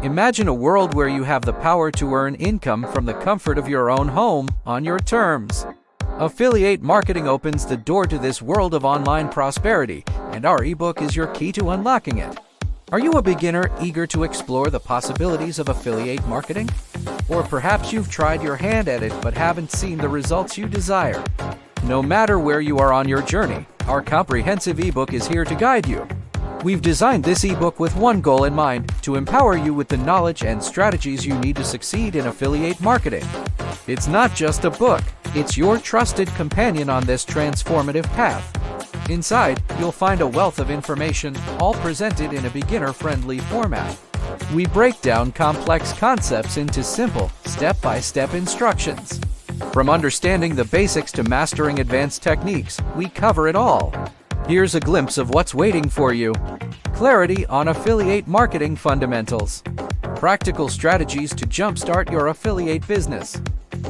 Imagine a world where you have the power to earn income from the comfort of your own home, on your terms. Affiliate marketing opens the door to this world of online prosperity, and our ebook is your key to unlocking it. Are you a beginner eager to explore the possibilities of affiliate marketing? Or perhaps you've tried your hand at it but haven't seen the results you desire? No matter where you are on your journey, our comprehensive ebook is here to guide you. We've designed this ebook with one goal in mind: to empower you with the knowledge and strategies you need to succeed in affiliate marketing. It's not just a book, it's your trusted companion on this transformative path. Inside, you'll find a wealth of information, all presented in a beginner-friendly format. We break down complex concepts into simple, step-by-step instructions. From understanding the basics to mastering advanced techniques, we cover it all. Here's a glimpse of what's waiting for you. Clarity on affiliate marketing fundamentals. Practical strategies to jumpstart your affiliate business.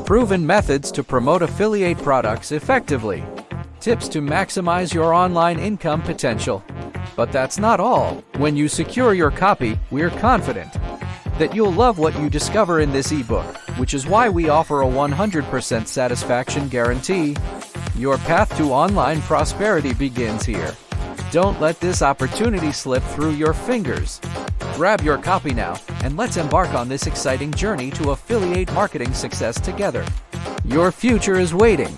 Proven methods to promote affiliate products effectively. Tips to maximize your online income potential. But that's not all. When you secure your copy, we're confident that you'll love what you discover in this ebook, which is why we offer a 100% satisfaction guarantee. Your path to online prosperity begins here. Don't let this opportunity slip through your fingers. Grab your copy now, and let's embark on this exciting journey to affiliate marketing success together. Your future is waiting.